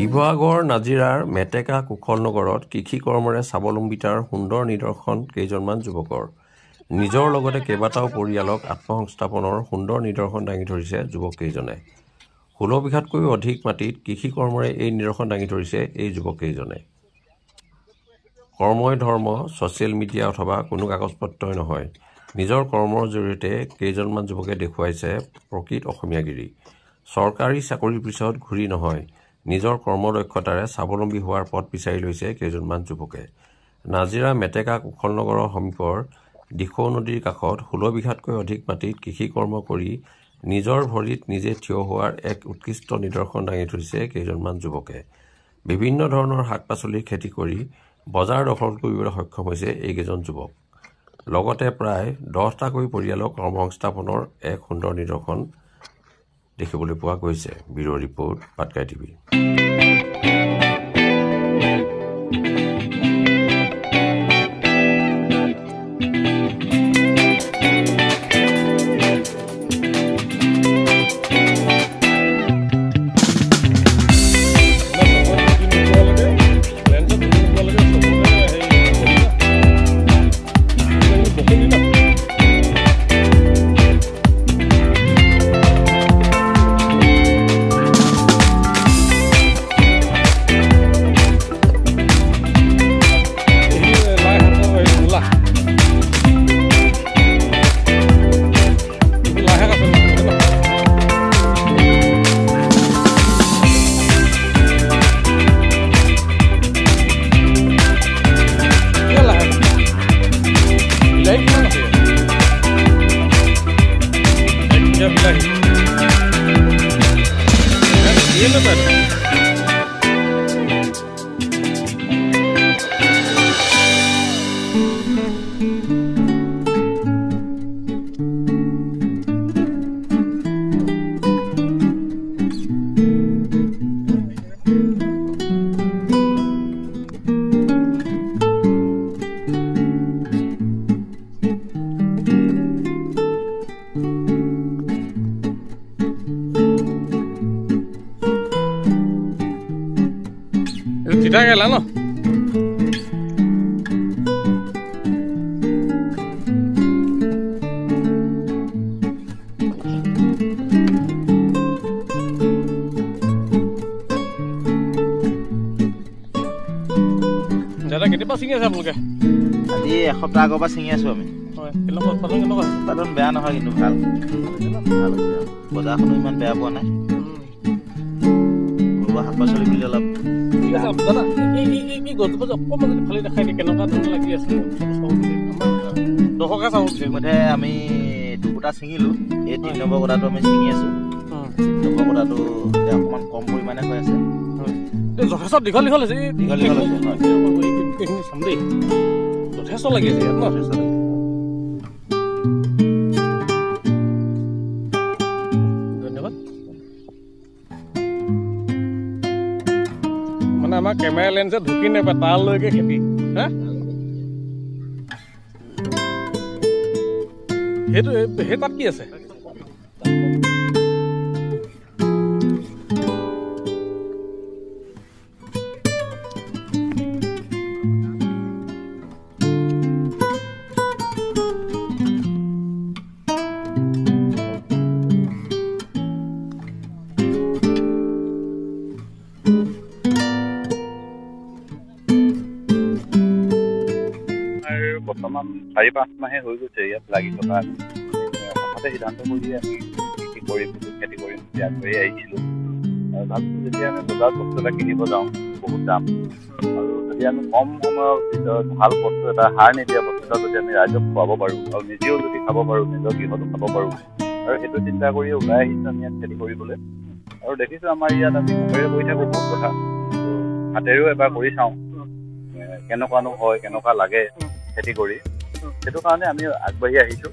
শিৱসাগৰ নাজিৰাৰ মেটেকা কুশল নগৰত কৃষি কৰ্মৰে স্বাৱলম্বিতাৰ সুন্দৰ নিদৰ্শন কেইজনমান যুৱকৰ। নিজৰ লগতে কেইবাটাও পৰিয়ালক আত্মসংস্থাপনৰ সুন্দৰ নিদৰ্শন দাঙি ধৰিছে যুৱককেইজনে। 16 বিঘাতকৈও অধিক মাটিত কৃষি কৰ্মৰে এই নিদৰ্শন দাঙি ধৰিছে এই যুৱককেইজনে। কৰ্মই ধৰ্ম, ছ'চিয়েল মিডিয়া অথবা কোনো কাগজপত্ৰই নহয়, নিজৰ কৰ্মৰ জৰিয়তে কেইজনমান যুৱকে দেখুৱাইছে প্ৰকৃত অসমীয়াগিৰি। চৰকাৰী চাকৰিৰ পিছত ঘূৰি নহয়, নিজৰ কৰ্মদক্ষতাৰে স্বাৱলম্বী হোৱাৰ পথ বিচাৰি লৈছে কেইজনমান যুৱকে। নাজিৰা মেটেকা কুশল নগৰৰ সমীপৰ দিখৌ নদীৰ কাষত 16 বিঘাতকৈ অধিক মাটিত কৃষি কৰ্ম কৰি নিজৰ ভৰিত নিজে থিয় হোৱাৰ এক উৎকৃষ্ট নিদৰ্শন দাঙি ধৰিছে কেইজনমান যুৱকে। বিভিন্ন ধৰণৰ শাক-পাচলিৰ খেতি কৰি বজাৰ দখল কৰিবলৈ সক্ষম হৈছে এইকেইজন যুৱক। লগতে প্ৰায় 10টাকৈ পৰিয়ালক কৰ্মসংস্থাপনৰ এক সুন্দৰ নিদৰ্শন দেখিবলৈ পোৱা গৈছে। Bureau' report, Patkai TV. তিতা গেলা ন দাদা কেতিয়াবা ছিঙি আছে আপোনালোকে? আজি এসপ্তাহ আগৰ পৰা ছিঙি আছো আমি। উৎপাদন বেয়া নহয়, কিন্তু ভাল হৈছে। বজাৰখনো ইমান বেয়া পোৱা নাই। ঘৰুৱা শাক পাচলি বুলি অলপ আমি 2 কোটা ছিঙিলো। এই 3 নম্বৰ কোটাটো আমি ছিঙি আছো। 3 নম্বৰ কোটাটো অকণমান কম পৰিমাণে হৈ আছে। যথেষ্ট দীঘল হৈছে, যথেষ্ট লাগি আছে ইয়াত ন। ধন্যবাদ। মানে আমাৰ কেমেৰা লেন্সে ঢুকি নাপায় তালৈকে খেতি। হা সেইটো সেই তাত কি আছে? বৰ্তমান 4-5 মাহে হৈ গৈছে ইয়াত লাগি থকা। হঠাতে সিদ্ধান্ত কৰি আমি খেতি কৰিম বুলি আগবাঢ়ি আহিছিলোঁ। ভাবিছোঁ যেতিয়া আমি বজাৰত বস্তু এটা কিনিব যাওঁ বহুত দাম, আৰু যদি আমি কম সময়ৰ ভিতৰত ভাল বস্তু এটা, সাৰ নিদিয়া বস্তু এটা যদি আমি ৰাইজক খুৱাব পাৰোঁ আৰু নিজেও যদি খাব পাৰোঁ, নিজৰ গৃহতো খাব পাৰোঁ, আৰু সেইটো চিন্তা কৰি ওলাই আহিছোঁ আমি ইয়াত খেতি কৰিবলৈ। আৰু দেখিছোঁ আমাৰ ইয়াত আমি মুখেৰে কৰি থাকোঁ বহুত কথা, হাতেৰেও এবাৰ কৰি চাওঁ কেনেকুৱানো হয়, কেনেকুৱা লাগে খেতি কৰি। সেইটো কাৰণে আমি আগবাঢ়ি আহিছোঁ।